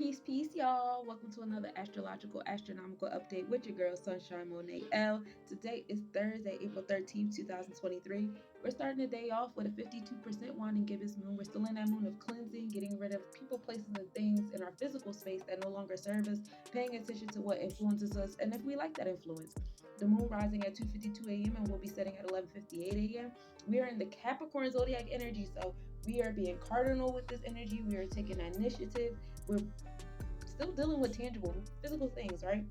Peace, y'all. Welcome to another astrological astronomical update with your girl, Sunshine Monet L. Today is Thursday, April 13th, 2023. We're starting the day off with a 52% winding gibbous moon. We're still in that moon of cleansing, getting rid of people, places, and things in our physical space that no longer serve us, paying attention to what influences us, and if we like that influence. The moon rising at 2:52 a.m. and will be setting at 11:58 a.m. We are in the Capricorn zodiac energy, so we are being cardinal with this energy. We are taking initiative. We're still dealing with tangible physical things, right?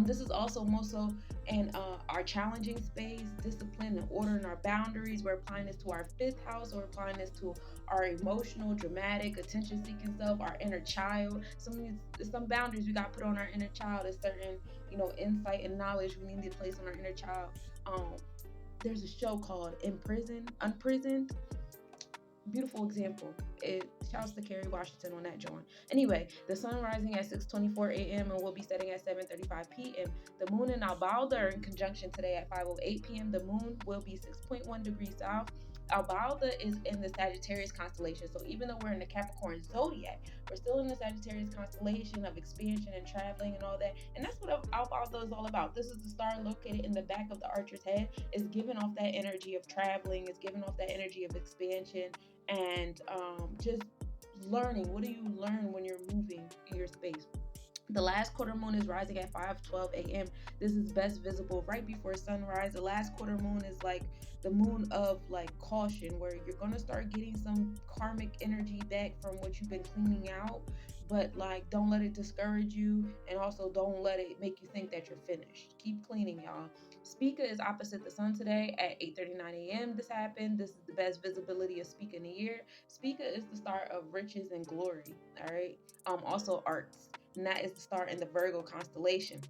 This is also more so in our challenging space, discipline and order in our boundaries. We're applying this to our fifth house, or we're applying this to our emotional, dramatic, attention-seeking self, our inner child. Some boundaries we got put on our inner child. A certain, insight and knowledge we need to place on our inner child. There's a show called Unprisoned. Beautiful example. It shouts to Kerry Washington on that joint. Anyway, the sun rising at 6:24 a.m. and will be setting at 7:35 p.m. The moon and Albalda are in conjunction today at 5:08 p.m. The moon will be 6.1 degrees south. Albalda is in the Sagittarius constellation. So even though we're in the Capricorn zodiac, we're still in the Sagittarius constellation of expansion and traveling and all that. And that's what Albalda is all about. This is the star located in the back of the archer's head. It's giving off that energy of traveling. It's giving off that energy of expansion and just learning. What do you learn when you're moving in your space? The last quarter moon is rising at 5:12 a.m. This is best visible right before sunrise. The last quarter moon is like the moon of like caution, where you're gonna start getting some karmic energy back from what you've been cleaning out. But like, don't let it discourage you, and also don't let it make you think that you're finished. Keep cleaning, y'all. Spica is opposite the sun today at 8:39 a.m. This happened. This is the best visibility of Spica in a year. Spica is the star of riches and glory. All right. Also arts, and that is the star in the Virgo constellation.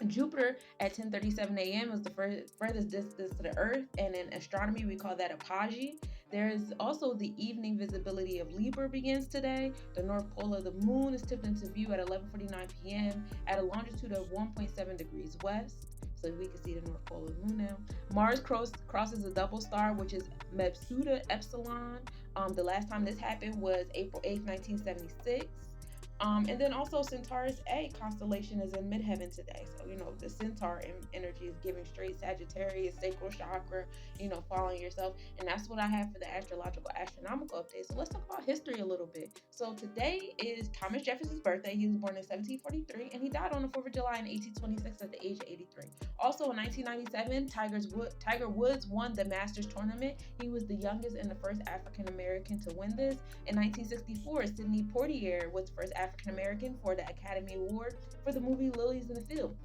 Jupiter at 10:37 a.m. is the furthest distance to the Earth, and in astronomy we call that apogee. There is also the evening visibility of Libra begins today. The north pole of the moon is tipped into view at 11:49 p.m. at a longitude of 1.7 degrees west. So we can see the north pole of the moon now. Mars crosses a double star, which is Mepsuta Epsilon. The last time this happened was April 8th, 1976. And then also Centaurus A constellation is in midheaven today. So, the Centaur energy is giving straight Sagittarius, Sacral Chakra, following yourself. And that's what I have for the astrological astronomical update. So let's talk about history a little bit. So today is Thomas Jefferson's birthday. He was born in 1743 and he died on the 4th of July in 1826 at the age of 83. Also in 1997, Tiger Woods won the Masters tournament. He was the youngest and the first African American to win this. In 1964, Sidney Poitier was the first African American for the Academy Award for the movie Lilies in the Field.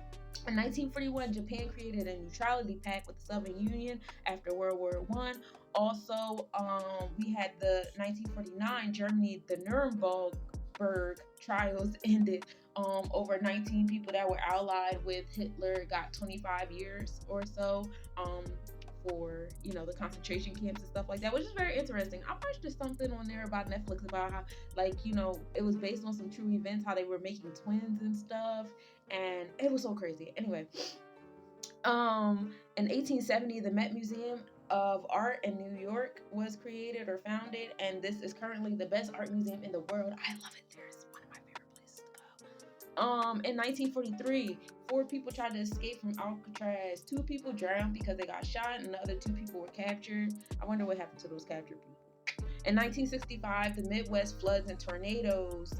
In 1941, Japan created a neutrality pact with the Soviet Union after World War I. Also, we had the 1949 Germany, the Nuremberg trials ended. Over 19 people that were allied with Hitler got 25 years or so. For the concentration camps and stuff like that, which is very interesting. I watched something on there about Netflix about how it was based on some true events, how they were making twins and stuff, and it was so crazy. Anyway, in 1870, the Met Museum of Art in New York was created or founded, and this is currently the best art museum in the world. I love it. It's one of my favorite places to go. In 1943, 4 people tried to escape from Alcatraz. 2 people drowned because they got shot, and the other 2 people were captured. I wonder what happened to those captured people. In 1965, the Midwest floods and tornadoes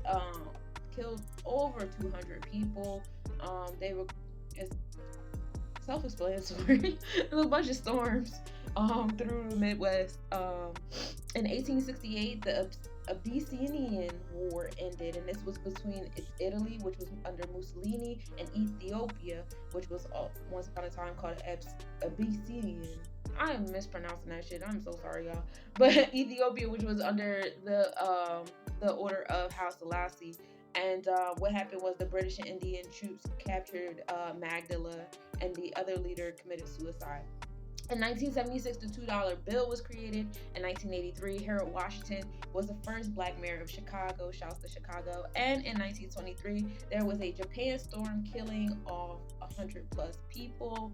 killed over 200 people. They were self-explanatory. There's a bunch of storms through the Midwest. In 1868, the Abyssinian War ended, and this was between Italy, which was under Mussolini, and Ethiopia, which was once upon a time called Abyssinian. I am mispronouncing that shit. I'm so sorry, y'all. But Ethiopia, which was under the order of Haile Selassie. And what happened was the British and Indian troops captured Magdala, and the other leader committed suicide. In 1976, the $2 bill was created. In 1983, Harold Washington was the first black mayor of Chicago. Shouts to Chicago. And in 1923, there was a Japan storm killing off 100 plus people.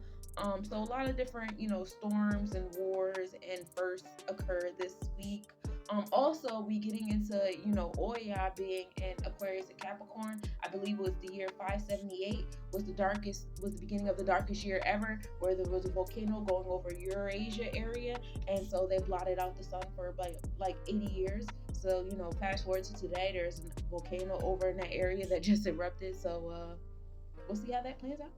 So a lot of different, storms and wars and firsts occurred this week. Also, we getting into, Oya being in Aquarius and Capricorn. I believe it was the year 578 was the beginning of the darkest year ever, where there was a volcano going over Eurasia area, and so they blotted out the sun for like 80 years. So fast forward to today, there's a volcano over in that area that just erupted. So we'll see how that plans out.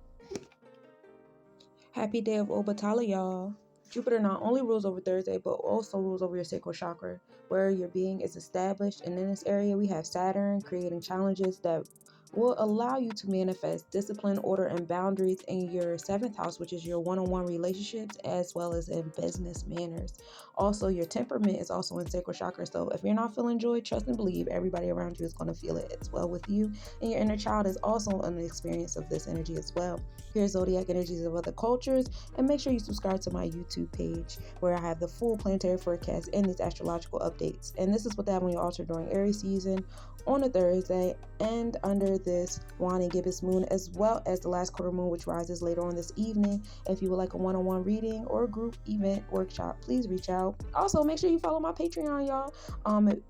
Happy day of Obatala, y'all. Jupiter not only rules over Thursday, but also rules over your sacral chakra, where your being is established. And in this area, we have Saturn creating challenges that will allow you to manifest discipline, order, and boundaries in your seventh house, which is your one-on-one relationships, as well as in business manners. Also, your temperament is also in sacral chakra. So if you're not feeling joy, trust and believe everybody around you is going to feel it as well with you. And your inner child is also an experience of this energy as well. Here's zodiac energies of other cultures, and make sure you subscribe to my YouTube page where I have the full planetary forecast and these astrological updates. And this is what they have on your altar during Aries season on a Thursday and under this wine and gibbous moon, as well as the last quarter moon, which rises later on this evening. If you would like a one-on-one reading or a group event workshop, please reach out. Also, make sure you follow my Patreon, y'all.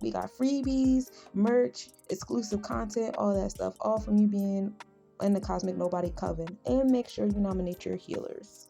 We got freebies, merch, exclusive content, all that stuff, all from you being in the Cosmic Nobody Coven. And make sure you nominate your healers.